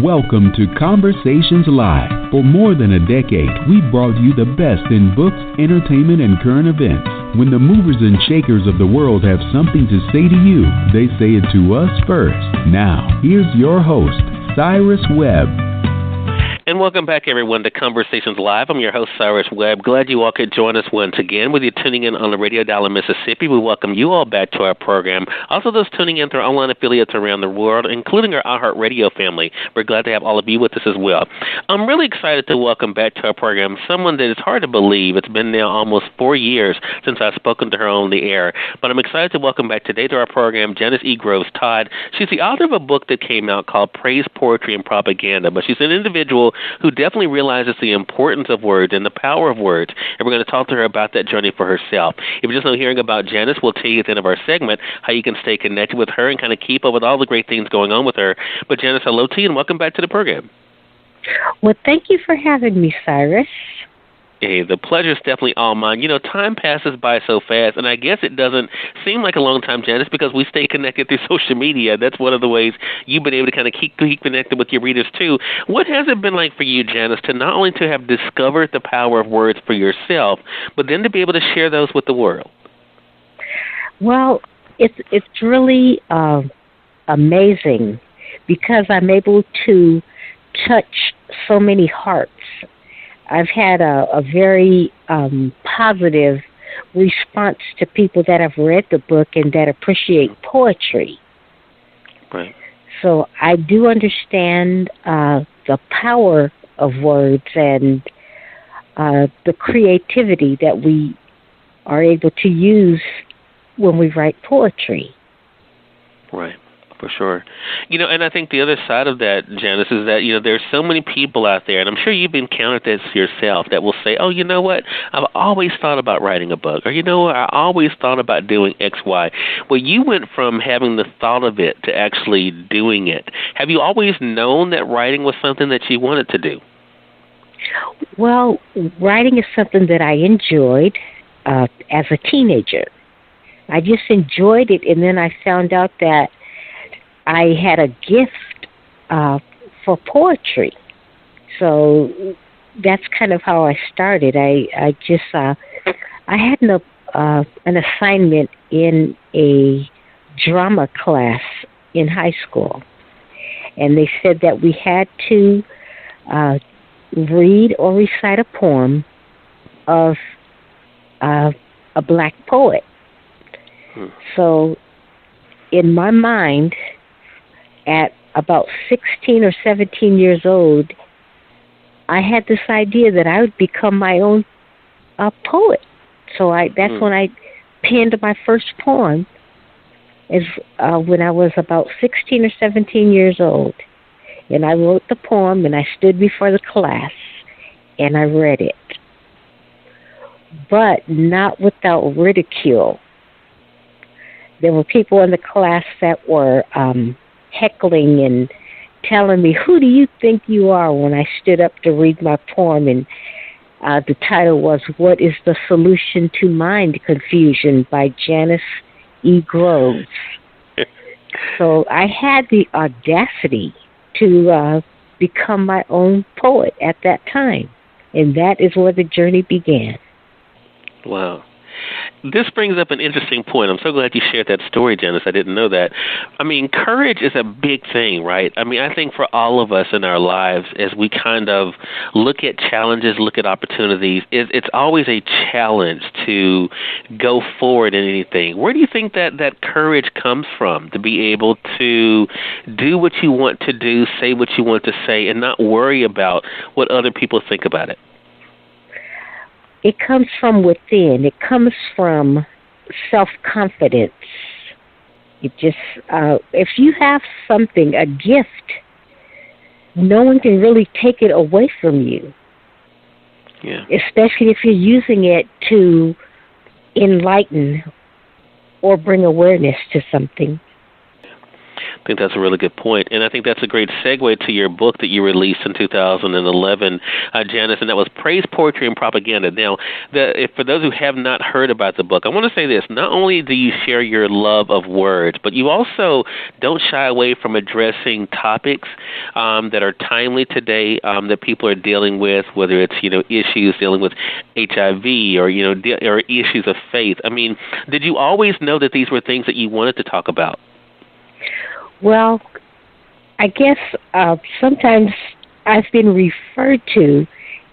Welcome to Conversations Live. For more than a decade, we've brought you the best in books, entertainment, and current events. When the movers and shakers of the world have something to say to you, they say it to us first. Now, here's your host, Cyrus Webb. And welcome back, everyone, to Conversations Live. I'm your host, Cyrus Webb. Glad you all could join us once again. With you tuning in on the radio dial in Mississippi, we welcome you all back to our program. Also, those tuning in through our online affiliates around the world, including our iHeartRadio family. We're glad to have all of you with us as well. I'm really excited to welcome back to our program someone that is hard to believe. It's been now almost 4 years since I've spoken to her on the air. But I'm excited to welcome back today to our program Janice Groves Todd. She's the author of a book that came out called Praise, Poetry, and Propaganda. But she's an individual who definitely realizes the importance of words and the power of words, and we're going to talk to her about that journey for herself. If you're just not hearing about Janice, we'll tell you at the end of our segment how you can stay connected with her and kind of keep up with all the great things going on with her. But Janice, hello to you, and welcome back to the program. Well, thank you for having me, Cyrus. Hey, the pleasure is definitely all mine. You know, time passes by so fast, and I guess it doesn't seem like a long time, Janice, because we stay connected through social media. That's one of the ways you've been able to kind of keep connected with your readers, too. What has it been like for you, Janice, to not only to have discovered the power of words for yourself, but then to be able to share those with the world? Well, it's really amazing because I'm able to touch so many hearts. I've had a very positive response to people that have read the book and that appreciate poetry. Right. So I do understand the power of words and the creativity that we are able to use when we write poetry. Right. For sure. You know, and I think the other side of that, Janice, is that, you know, there's so many people out there, and I'm sure you've encountered this yourself, that will say, oh, you know what, I've always thought about writing a book, or, you know what, I always thought about doing X, Y. Well, you went from having the thought of it to actually doing it. Have you always known that writing was something that you wanted to do? Well, writing is something that I enjoyed as a teenager. I just enjoyed it, and then I found out that I had a gift for poetry. So that's kind of how I started. I had an assignment in a drama class in high school, and they said that we had to read or recite a poem of a black poet. So in my mind, at about 16 or 17 years old, I had this idea that I would become my own poet. So that's when I penned my first poem, when I was about 16 or 17 years old. And I wrote the poem, and I stood before the class, and I read it. But not without ridicule. There were people in the class that were heckling and telling me, who do you think you are, when I stood up to read my poem. And the title was, What is the Solution to Mind Confusion by Janice Groves. So I had the audacity to become my own poet at that time. And that is where the journey began. Wow. This brings up an interesting point. I'm so glad you shared that story, Janice. I didn't know that. I mean, courage is a big thing, right? I mean, I think for all of us in our lives, as we kind of look at challenges, look at opportunities, it's always a challenge to go forward in anything. Where do you think that courage comes from, to be able to do what you want to do, say what you want to say, and not worry about what other people think about it? It comes from within. It comes from self-confidence. It just, if you have something, a gift, no one can really take it away from you. Yeah. Especially if you're using it to enlighten or bring awareness to something. I think that's a really good point, and I think that's a great segue to your book that you released in 2011, Janice, and that was Praise, Poetry, and Propaganda. Now, for those who have not heard about the book, I want to say this. Not only do you share your love of words, but you also don't shy away from addressing topics that are timely today, that people are dealing with, whether it's, issues dealing with HIV or, or issues of faith. I mean, did you always know that these were things that you wanted to talk about? Well, I guess sometimes I've been referred to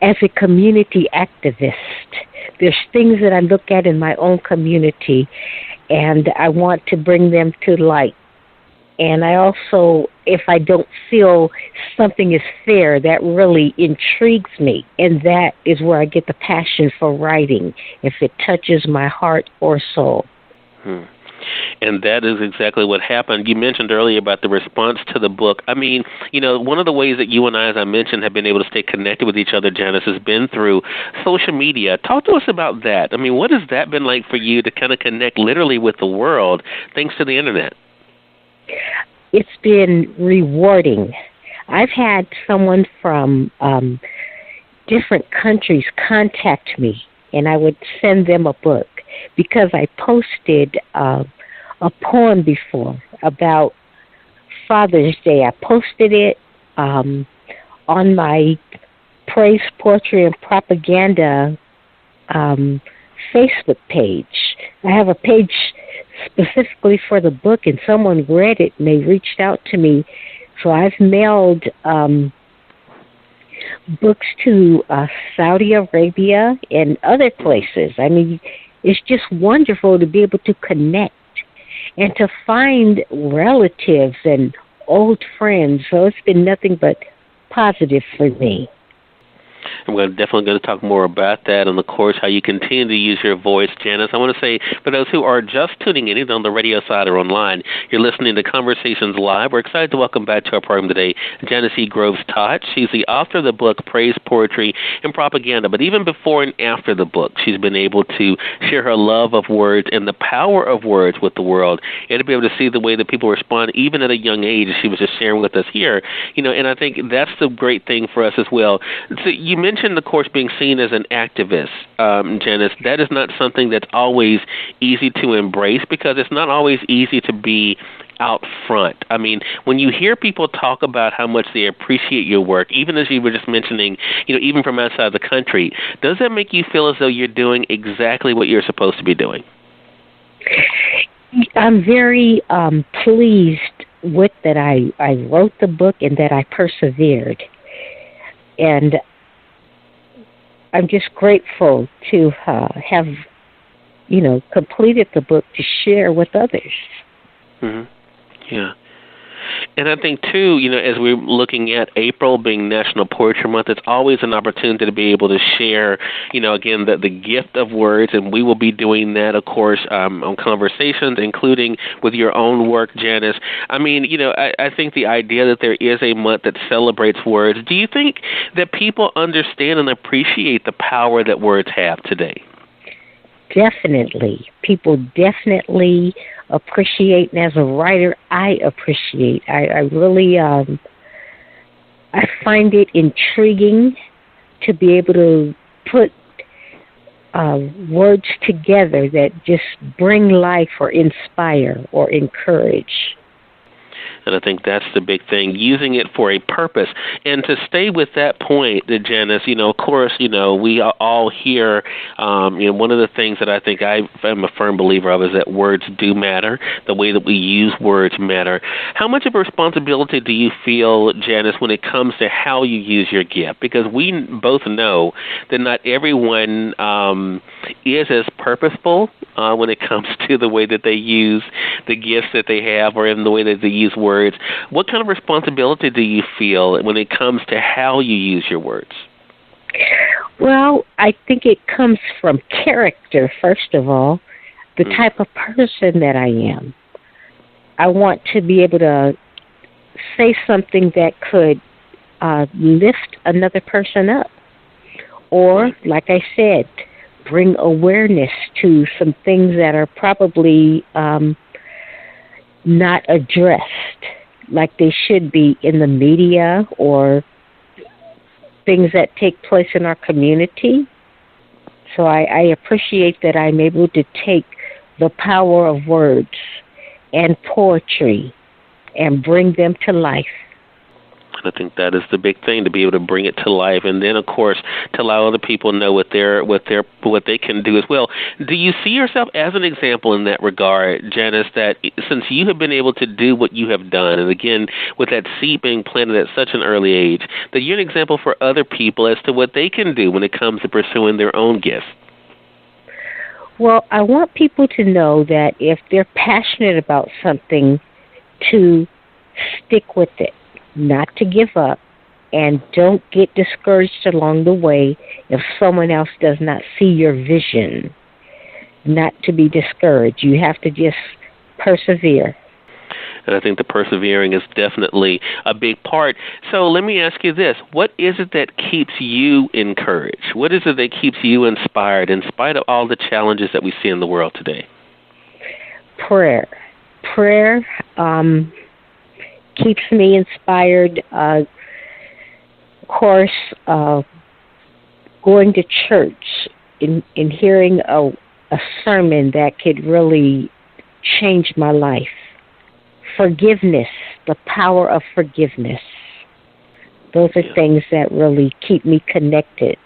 as a community activist. There's things that I look at in my own community, and I want to bring them to light. And I also, if I don't feel something is fair, that really intrigues me. And that is where I get the passion for writing, if it touches my heart or soul. And that is exactly what happened. You mentioned earlier about the response to the book. I mean, one of the ways that you and I, as I mentioned, have been able to stay connected with each other, Janice, has been through social media. Talk to us about that. I mean, what has that been like for you to kind of connect literally with the world thanks to the Internet? It's been rewarding. I've had someone from different countries contact me, and I would send them a book because I posted a poem before about Father's Day. I posted it on my Praise, Poetry, and Propaganda Facebook page. I have a page specifically for the book, and someone read it and they reached out to me. So I've mailed books to Saudi Arabia and other places. I mean, it's just wonderful to be able to connect and to find relatives and old friends. So it's been nothing but positive for me. We're definitely going to talk more about that and, of course, how you continue to use your voice, Janice. I want to say, for those who are just tuning in, either on the radio side or online, you're listening to Conversations Live. We're excited to welcome back to our program today Janice Groves Todd. She's the author of the book Praise, Poetry, and Propaganda. But even before and after the book, she's been able to share her love of words and the power of words with the world, and to be able to see the way that people respond, even at a young age, as she was just sharing with us here. And I think that's the great thing for us as well. So you mentioned, of course, being seen as an activist, Janice. That is not something that's always easy to embrace because it's not always easy to be out front. I mean, when you hear people talk about how much they appreciate your work, even as you were just mentioning, even from outside the country, does that make you feel as though you're doing exactly what you're supposed to be doing? I'm very pleased with that I wrote the book and that I persevered. And I'm just grateful to have, completed the book to share with others. Mm-hmm. Yeah. And I think, too, as we're looking at April being National Poetry Month, it's always an opportunity to be able to share, again, the gift of words. And we will be doing that, of course, on Conversations, including with your own work, Janice. I mean, I think the idea that there is a month that celebrates words, do you think that people understand and appreciate the power that words have today? Definitely. People definitely appreciate, and as a writer, I appreciate. I really, I find it intriguing to be able to put words together that just bring life or inspire or encourage. And I think that's the big thing, using it for a purpose. And to stay with that point, Janice, of course, we are all here. One of the things that I think I am a firm believer of is that words do matter. The way that we use words matter. How much of a responsibility do you feel, Janice, when it comes to how you use your gift? Because we both know that not everyone is as purposeful when it comes to the way that they use the gifts that they have or in the way that they use words. What kind of responsibility do you feel when it comes to how you use your words? Well, I think it comes from character, first of all, the type of person that I am. I want to be able to say something that could lift another person up. Or, like I said, bring awareness to some things that are probably not addressed. like they should be in the media or things that take place in our community. So I appreciate that I'm able to take the power of words and poetry and bring them to life. I think that is the big thing, to be able to bring it to life, and then, of course, to allow other people know what they can do as well. Do you see yourself as an example in that regard, Janice, that since you have been able to do what you have done, and again, with that seed being planted at such an early age, that you're an example for other people as to what they can do when it comes to pursuing their own gifts? Well, I want people to know that if they're passionate about something, to stick with it, not to give up, and don't get discouraged along the way if someone else does not see your vision. Not to be discouraged. You have to just persevere. And I think the persevering is definitely a big part. So let me ask you this. What is it that keeps you encouraged? What is it that keeps you inspired in spite of all the challenges that we see in the world today? Prayer. Prayer keeps me inspired. Of course, going to church and hearing a sermon that could really change my life. Forgiveness, the power of forgiveness. Those are things that really keep me connected.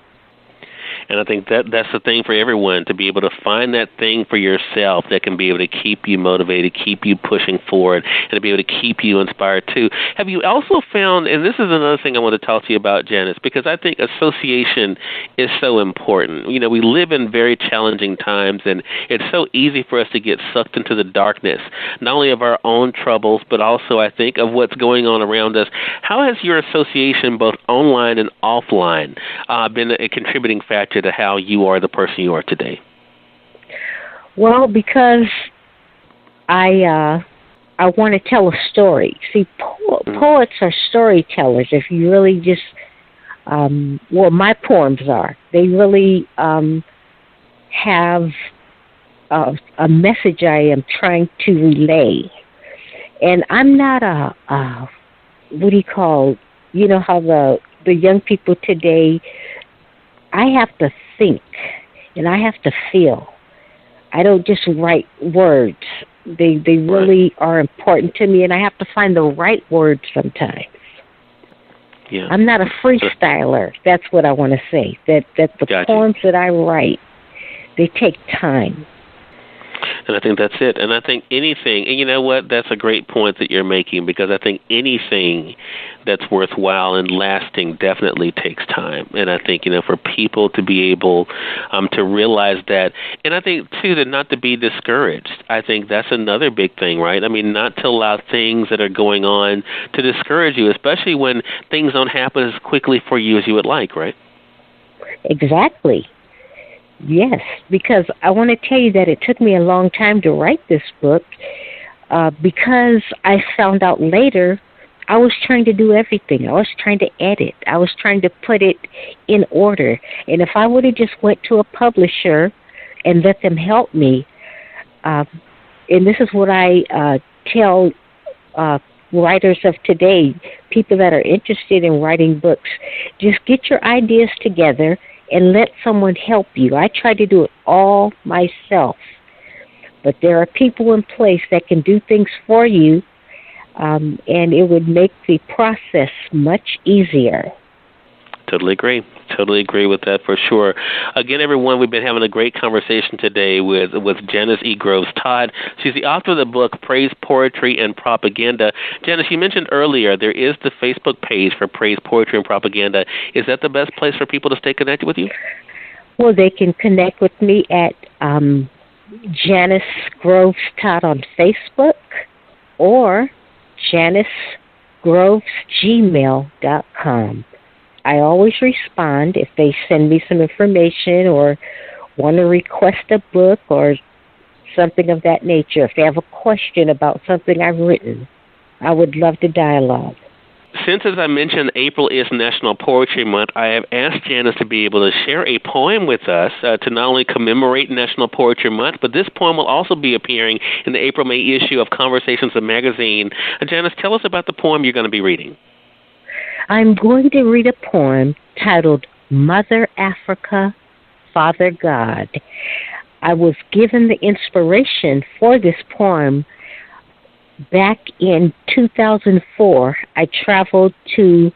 And I think that's the thing for everyone, to be able to find that thing for yourself that can be able to keep you motivated, keep you pushing forward, and to be able to keep you inspired too. Have you also found, and this is another thing I want to talk to you about, Janice, because I think association is so important. You know, we live in very challenging times, and it's so easy for us to get sucked into the darkness, not only of our own troubles, but also, I think, of what's going on around us. How has your association, both online and offline, been a contributing factor to how you are the person you are today? Well, because I want to tell a story. See, poets are storytellers. If you really just, well, my poems are. They really have a message I am trying to relay. And I'm not what do you call, you know how the young people today, I have to think, and I have to feel. I don't just write words. They really are important to me, and I have to find the right words sometimes. Yeah. I'm not a freestyler. That's what I want to say. That the poems that I write, they take time. And I think that's it. And I think anything, and you know what, that's a great point that you're making, because I think anything that's worthwhile and lasting definitely takes time. And I think, you know, for people to be able to realize that, and I think, too, that not to be discouraged. I think that's another big thing, right? I mean, not to allow things that are going on to discourage you, especially when things don't happen as quickly for you as you would like, right? Exactly. Yes, because I want to tell you that it took me a long time to write this book because I found out later I was trying to do everything. I was trying to edit. I was trying to put it in order. And if I would have just went to a publisher and let them help me, and this is what I tell writers of today, people that are interested in writing books, just get your ideas together and let someone help you. I try to do it all myself. But there are people in place that can do things for you, and it would make the process much easier. Totally agree with that for sure. Again, everyone, we've been having a great conversation today with Janice E. Groves Todd. She's the author of the book Praise, Poetry, and Propaganda. Janice, you mentioned earlier there is the Facebook page for Praise, Poetry, and Propaganda. Is that the best place for people to stay connected with you? Well, they can connect with me at Janice Groves Todd on Facebook or JaniceGrovesGmail.com. I always respond if they send me some information or want to request a book or something of that nature. If they have a question about something I've written, I would love to dialogue. Since, as I mentioned, April is National Poetry Month, I have asked Janice to be able to share a poem with us to not only commemorate National Poetry Month, but this poem will also be appearing in the April-May issue of Conversations, the magazine. Janice, tell us about the poem you're going to be reading. I'm going to read a poem titled Mother Africa, Father God. I was given the inspiration for this poem back in 2004. I traveled to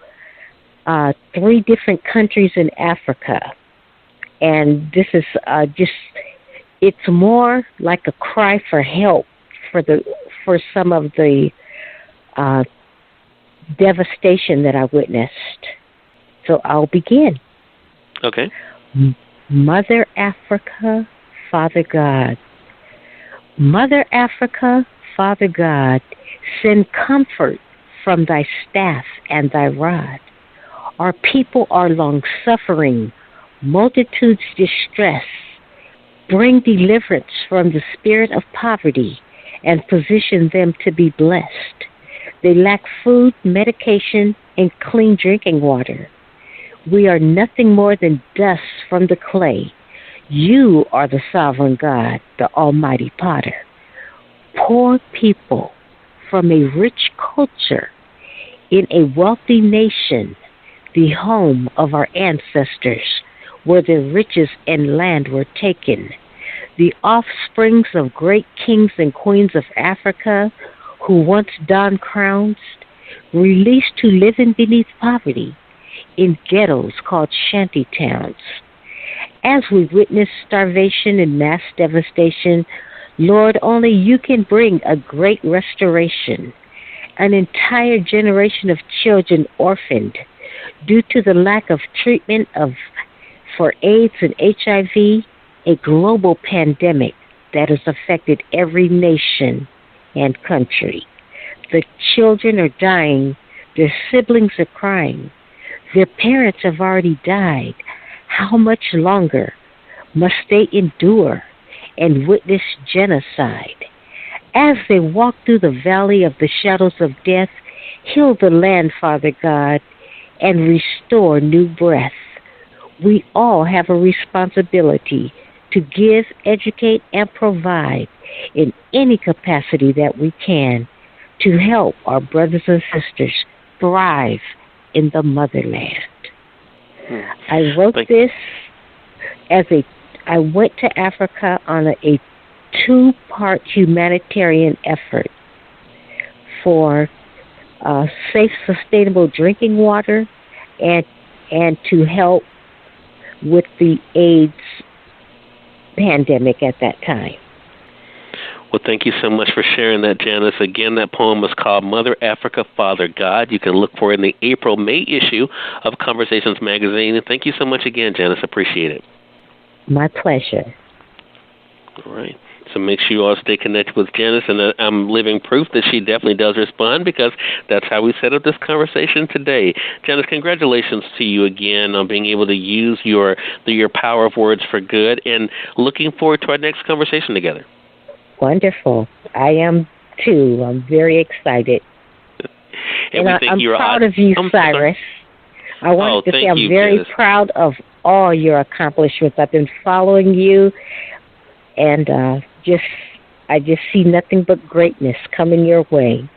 3 different countries in Africa. And this is it's more like a cry for help for some of the devastation that I witnessed. So I'll begin. Okay. Mother Africa, Father God. Mother Africa, Father God, send comfort from thy staff and thy rod. Our people are long-suffering, multitudes distress. Bring deliverance from the spirit of poverty and position them to be blessed. They lack food, medication, and clean drinking water. We are nothing more than dust from the clay. You are the sovereign God, the almighty potter. Poor people from a rich culture in a wealthy nation, the home of our ancestors, where their riches and land were taken. The offsprings of great kings and queens of Africa, who once donned crowns, released to living beneath poverty in ghettos called shanty towns. As we witness starvation and mass devastation, Lord, only you can bring a great restoration. An entire generation of children orphaned due to the lack of treatment for AIDS and HIV, a global pandemic that has affected every nation and country. The children are dying. Their siblings are crying. Their parents have already died. How much longer must they endure and witness genocide? As they walk through the valley of the shadows of death, heal the land, Father God, and restore new breath. We all have a responsibility to give, educate, and provide in any capacity that we can to help our brothers and sisters thrive in the motherland. I wrote this I went to Africa on a 2-part humanitarian effort for safe, sustainable drinking water and to help with the AIDS pandemic at that time. Well, thank you so much for sharing that, Janice. Again, that poem was called Mother Africa, Father God. You can look for it in the April-May issue of Conversations magazine. And thank you so much again, Janice. Appreciate it. My pleasure. All right. So make sure you all stay connected with Janice, and I'm living proof that she definitely does respond, because that's how we set up this conversation today. Janice, congratulations to you again on being able to use your power of words for good, and looking forward to our next conversation together. Wonderful. I am too. I'm very excited. And I'm proud of you, Cyrus. I wanted to say I'm very proud of all your accomplishments. I've been following you, and I just see nothing but greatness coming your way.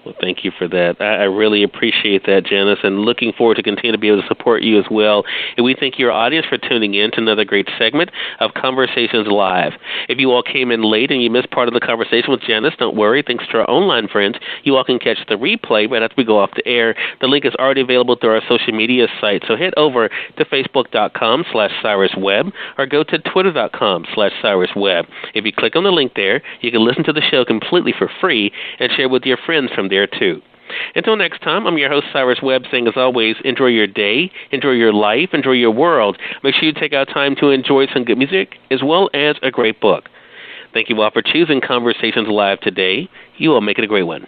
Well, thank you for that. I really appreciate that, Janice, and looking forward to continue to be able to support you as well. And we thank your audience for tuning in to another great segment of Conversations Live. If you all came in late and you missed part of the conversation with Janice, don't worry. Thanks to our online friends, you all can catch the replay right after we go off the air. The link is already available through our social media site, so head over to Facebook.com/Cyrus Webb or go to Twitter.com/Cyrus Webb. If you click on the link there, you can listen to the show completely for free and share with your friends from there too. Until next time, I'm your host, Cyrus Webb, saying, as always, enjoy your day, enjoy your life, enjoy your world. Make sure you take out time to enjoy some good music as well as a great book. Thank you all for choosing Conversations Live today. You all make it a great one.